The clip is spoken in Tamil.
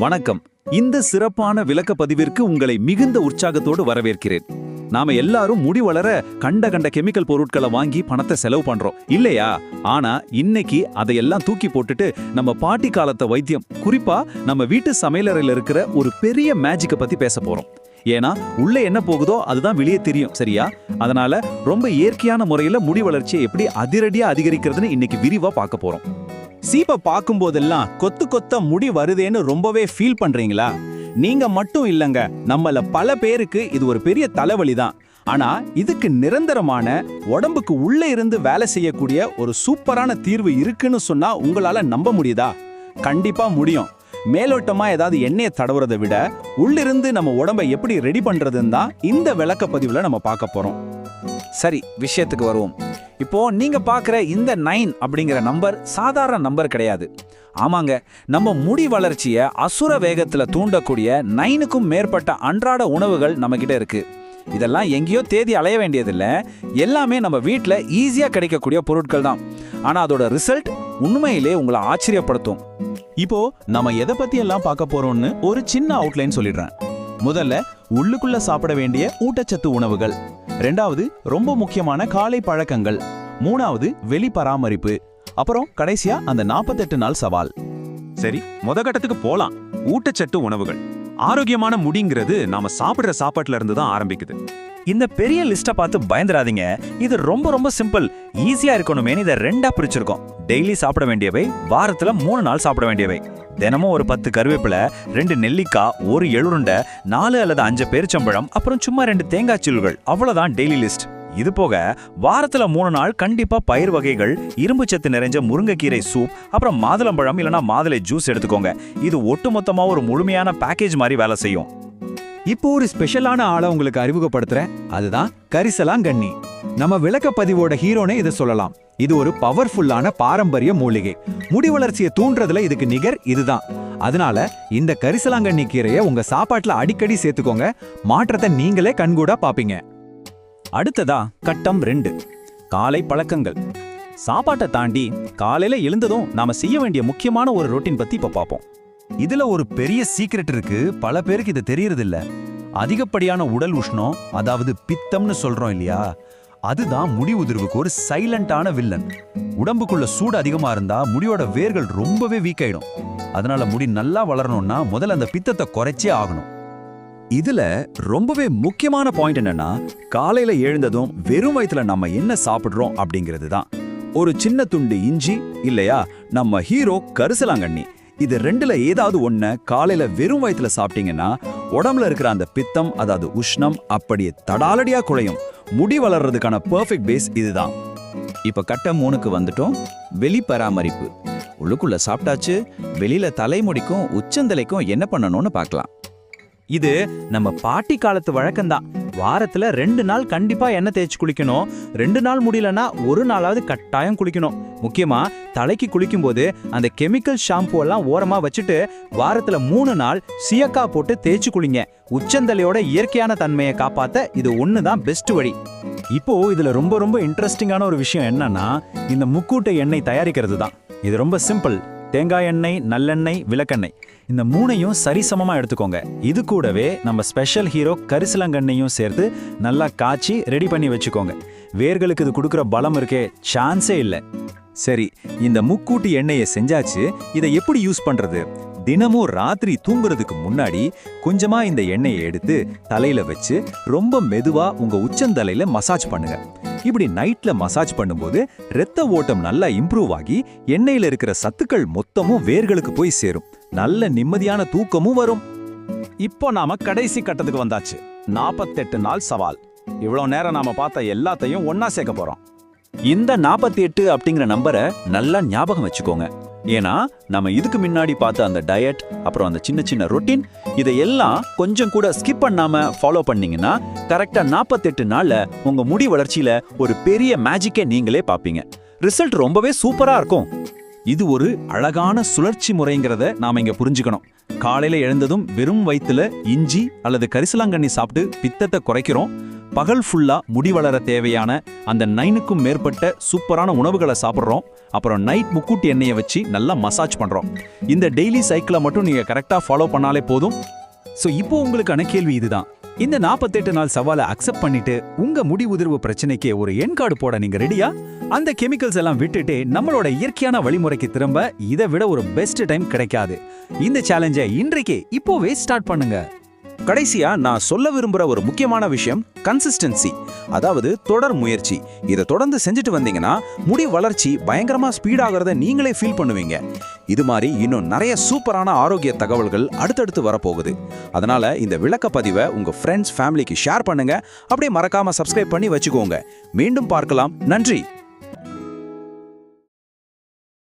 வணக்கம். இந்த சிறப்பான விளக்க பதிவிற்கு உங்களை மிகுந்த உற்சாகத்தோடு வரவேற்கிறேன். நாம எல்லாரும் முடி வளர கண்ட கெமிக்கல் பொருட்களை வாங்கி பணத்தை செலவு பண்றோம் இல்லையா? ஆனா இன்னைக்கு அதையெல்லாம் தூக்கி போட்டுட்டு நம்ம பாட்டி காலத்து வைத்தியம், குறிப்பா நம்ம வீட்டு சமையலறையில் இருக்கிற ஒரு பெரிய மேஜிக்கை பத்தி பேச போறோம். ஏன்னா உள்ள என்ன போகுதோ அதுதான் வெளியே தெரியும், சரியா? அதனால ரொம்ப இயற்கையான முறையில முடி வளர்ச்சியை எப்படி அதிரடியா அதிகரிக்கிறதுன்னு இன்னைக்கு விரிவா பார்க்க போறோம். சீப்பை பார்க்கும்போதெல்லாம் கொத்து கொத்த முடி வருதேன்னு ரொம்பவே ஃபீல் பண்றீங்களா? நீங்க மட்டும் இல்லங்க, நம்மள பல பேருக்கு இது ஒரு பெரிய தலைவலி தான். ஆனா இதுக்கு நிரந்தரமான, உடம்புக்கு உள்ள இருந்து வேலை செய்யக்கூடிய ஒரு சூப்பரான தீர்வு இருக்குன்னு சொன்னா உங்களால நம்ப முடியுதா? கண்டிப்பா முடியும். மேலோட்டமா ஏதாவது எண்ணெயை தடவுறதை விட உள்ளிருந்து நம்ம உடம்பை எப்படி ரெடி பண்றதுன்னு தான் இந்த விளக்க பதிவுல நம்ம பார்க்க போறோம். சரி, விஷயத்துக்கு வருவோம். இப்போ நீங்க பார்க்குற இந்த 9 அப்படிங்கிற நம்பர் சாதாரண நம்பர் கிடையாது. ஆமாங்க, நம்ம முடி வளர்ச்சியை அசுர வேகத்துல தூண்டக்கூடிய 9க்கும் மேற்பட்ட அன்றாட உணவுகள் நம்ம கிட்ட இருக்கு. இதெல்லாம் எங்கேயோ தேதி அலைய வேண்டியதில்லை, எல்லாமே நம்ம வீட்டில் ஈஸியாக கிடைக்கக்கூடிய பொருட்கள் தான். ஆனால் அதோட ரிசல்ட் உண்மையிலே உங்களை ஆச்சரியப்படுத்தும். இப்போ நம்ம எதை பத்தி எல்லாம் பார்க்க போறோம்னு ஒரு சின்ன அவுட்லைன் சொல்லிடுறேன். முதல்ல உள்ளுக்குள்ள சாப்பிட வேண்டிய ஊட்டச்சத்து உணவுகள், ரெண்டாவது ரொம்ப முக்கியமான காலை பழக்கங்கள், மூணாவது வெளி பராமரிப்பு, அப்புறம் கடைசியா அந்த 48 நாள் சவால். சரி, முத கட்டத்துக்கு போலாம். ஊட்டச்சத்து உணவுகள். ஆரோக்கியமான முடிங்கிறது நாம சாப்பிடுற சாப்பாட்டுல இருந்து தான் ஆரம்பிக்குது. இந்த பெரிய லிஸ்ட்டை பார்த்து பயந்துராதீங்க. இது ரொம்ப சிம்பிள், ஈஸியா இருக்கணுமேனு இதை 2ஆ பிரிச்சிருக்கோம். டெய்லி சாப்பிட வேண்டியவை, வாரத்துல 3 நாள் சாப்பிட வேண்டியவை. தினமும் ஒரு 10 கருவேப்பிலை, 2 நெல்லிக்காய், 1 எள்ளுருண்டை, 4 அல்லது 5 பேரிச்சம்பழம், அப்புறம் சும்மா 2 தேங்காய் சில்லுகள். அவ்வளவுதான் டெய்லி லிஸ்ட். இது போக வாரத்துல 3 நாள் கண்டிப்பா பயிர் வகைகள், இரும்பு சத்து நிறைஞ்ச முருங்கைக்கீரை சூப், அப்புறம் மாதுளம்பழம் இல்லைன்னா மாதுளை ஜூஸ் எடுத்துக்கோங்க. இது ஒட்டுமொத்தமா ஒரு முழுமையான பேக்கேஜ் மாதிரி வேலை செய்யும். இப்போ ஒரு ஸ்பெஷலான ஆளை உங்களுக்கு அறிமுகப்படுத்துறேன். அதுதான் கரிசலாங்கண்ணி. நம்ம விளக்கப்பதிவோட ஹீரோனே இதை சொல்லலாம். இது ஒரு பவர்ஃபுல்லான பாரம்பரிய மூலிகை. முடி வளர்ச்சியை தூண்டுறதுல இதுக்கு நிகர் இதுதான். அதனால இந்த கரிசலாங்கண்ணி கீரையை உங்க சாப்பாட்டுல அடிக்கடி சேர்த்துக்கோங்க. மாற்றத்தை நீங்களே கண்கூடா பாப்பீங்க. அடுத்ததா கட்டம் 2, காலை பழக்கங்கள். சாப்பாட்டை தாண்டி காலையில எழுந்ததும் நாம செய்ய வேண்டிய முக்கியமான ஒரு ரொட்டீன் பத்தி இப்ப பார்ப்போம். இதுல ஒரு பெரிய சீக்ரெட் இருக்கு, பல பேருக்கு இது தெரியறது இல்ல. அதிகப்படியான உடல் உஷ்ணம், அதாவது பித்தம்னு சொல்றோம் இல்லையா, அதுதான் முடி உதிர்வுக்கு ஒரு சைலண்டான வில்லன். உடம்புக்குள்ள சூடு அதிகமா இருந்தா முடியோட வேர்கள் ரொம்பவே வீக் ஆயிடும். அதனால முடி நல்லா வளரணும்னா முதல்ல அந்த பித்தத்தை குறைச்சே ஆகணும். இதுல ரொம்பவே முக்கியமான பாயிண்ட் என்னன்னா, காலையில எழுந்ததும் வெறும் வயிற்றுல நம்ம என்ன சாப்பிடுறோம் அப்படிங்கிறது தான். ஒரு சின்ன துண்டு இஞ்சி இல்லையா, நம்ம ஹீரோ கரிசலாங்கண்ணி, இது 2ல ஏதாவது ஒண்ண காலையில வெறும் வயிற்றுல சாப்பிட்டீங்கன்னா உடம்புல இருக்கிற அந்த பித்தம், அதாவது உஷ்ணம் அப்படியே தடாலடியா குறையும். முடி வளர்றதுக்கான பெர்ஃபெக்ட் பேஸ் இதுதான். இப்ப கட்டம் 3க்கு வந்துட்டோம். வெளி பராமரிப்பு. உள்ளுக்குள்ள சாப்பிட்டாச்சு, வெளியில தலைமுடிக்கும் உச்சந்தலைக்கும் என்ன பண்ணணும்னு பார்க்கலாம். இது நம்ம பாட்டி காலத்து வழக்கம்தான். வாரத்துல 2 நாள் கண்டிப்பா எண்ணெய் தேய்ச்சி குளிக்கணும். 2 நாள் முடியலன்னா 1 நாளாவது கட்டாயம் குளிக்கணும். முக்கியமா தலைக்கு குளிக்கும் போது அந்த கெமிக்கல் ஷாம்பு எல்லாம் ஓரமா வச்சுட்டு வாரத்துல 3 நாள் சீயக்காய் போட்டு தேய்ச்சி குளிங்க. உச்சந்தலையோட இயற்கையான தன்மையை காப்பாத்த இது ஒண்ணுதான் பெஸ்ட் வழி. இப்போ இதுல ரொம்ப இன்ட்ரெஸ்டிங்கான ஒரு விஷயம் என்னன்னா, இந்த முக்கூட்டை எண்ணெய் தயாரிக்கிறது தான். இது ரொம்ப சிம்பிள். தேங்காய் எண்ணெய், நல்லெண்ணெய், விளக்கெண்ணெய், இந்த 3ஐயும் சரிசமமா எடுத்துக்கோங்க. இது கூடவே நம்ம ஸ்பெஷல் ஹீரோ கரிசலாங்கண்ணியும் சேர்த்து நல்லா காய்ச்சி ரெடி பண்ணி வச்சுக்கோங்க. வேர்களுக்கு இது கொடுக்குற பலம் இருக்கே, சான்ஸே இல்லை. சரி, இந்த முக்கூட்டி எண்ணெயை செஞ்சாச்சு. இதை எப்படி யூஸ் பண்றது? தினமும் ராத்திரி தூங்குறதுக்கு முன்னாடி கொஞ்சமா இந்த எண்ணெயை எடுத்து தலையில வச்சு ரொம்ப மெதுவா உங்க உச்சந்தலையில மசாஜ் பண்ணுங்க. இப்படி நைட்ல மசாஜ் பண்ணும்போது இரத்த ஓட்டம் நல்லா இம்ப்ரூவ் ஆகி எண்ணெயில இருக்கிற சத்துக்கள் மொத்தமும் வேர்களுக்கு போய் சேரும். நல்ல நிம்மதியான தூக்கமும் வரும். இப்போ நாம கடைசி கட்டத்துக்கு வந்தாச்சு. 48 நாள் சவால். இவ்வளவு நேரம் நாம பார்த்த எல்லாத்தையும் ஒன்னா சேர்க்க போறோம். இந்த 48 அப்படிங்கிற நம்பரை நல்லா ஞாபகம் வச்சுக்கோங்க. ஏன்னா நம்ம இதுக்கு முன்னாடி பார்த்த அந்த டயட், அப்புறம் அந்த சின்ன ரொட்டீன், இதையெல்லாம் கொஞ்சம் கூட ஸ்கிப் பண்ணாம ஃபாலோ பண்ணீங்கன்னா கரெக்டா 48 நாள்ல உங்க முடி வளர்ச்சியில ஒரு பெரிய மேஜிக்கை நீங்களே பாப்பீங்க. ரிசல்ட் ரொம்பவே சூப்பரா இருக்கும். இது ஒரு அழகான சுழற்சி முறைங்கிறத நாம இங்க புரிஞ்சுக்கணும். காலையில எழுந்ததும் வெறும் வயித்துல இஞ்சி அல்லது கரிசலாங்கண்ணி சாப்பிட்டு பித்தத்தை குறைக்கிறோம். பகல் ஃபுல்லா முடி வளர தேவையான அந்த 9க்கும் மேற்பட்ட சூப்பரான உணவுகளை சாப்பிட்றோம். அப்புறம் நைட் முக்கூட்டி எண்ணெயை வச்சு நல்லா மசாஜ் பண்றோம். இந்த டெய்லி சைக்கிளை மட்டும் நீங்க கரெக்டா ஃபாலோ பண்ணாலே போதும். சோ இப்போ உங்களுக்கான கேள்வி இதுதான். இந்த 48 நாள் சவாலை அக்செப்ட் பண்ணிட்டு உங்க முடி உதிர்வு பிரச்சனைக்கு ஒரு எண் கார்டு போட நீங்க ரெடியா? அந்த கெமிக்கல்ஸ் எல்லாம் விட்டுட்டு நம்மளோட இயற்கையான வழிமுறைக்கு திரும்ப இதை விட ஒரு பெஸ்ட் டைம் கிடைக்காது. இந்த சேலஞ்சை இன்றைக்கே இப்போவே ஸ்டார்ட் பண்ணுங்க. கடைசியா நான் சொல்ல விரும்புற ஒரு முக்கியமான விஷயம் கன்சிஸ்டன்சி, அதாவது தொடர் முயற்சி. இதை தொடர்ந்து செஞ்சுட்டு வந்தீங்கன்னா முடி வளர்ச்சி பயங்கரமா ஸ்பீட் ஆகிறத நீங்களே ஃபீல் பண்ணுவீங்க. இது மாதிரி இன்னும் நிறைய சூப்பரான ஆரோக்கிய தகவல்கள் அடுத்தடுத்து வரப்போகுது. அதனால இந்த விளக்கப்பதிவை உங்க ஃப்ரெண்ட்ஸ் ஃபேமிலிக்கு ஷேர் பண்ணுங்க. அப்படியே மறக்காம சப்ஸ்கிரைப் பண்ணி வச்சுக்கோங்க. மீண்டும் பார்க்கலாம். நன்றி.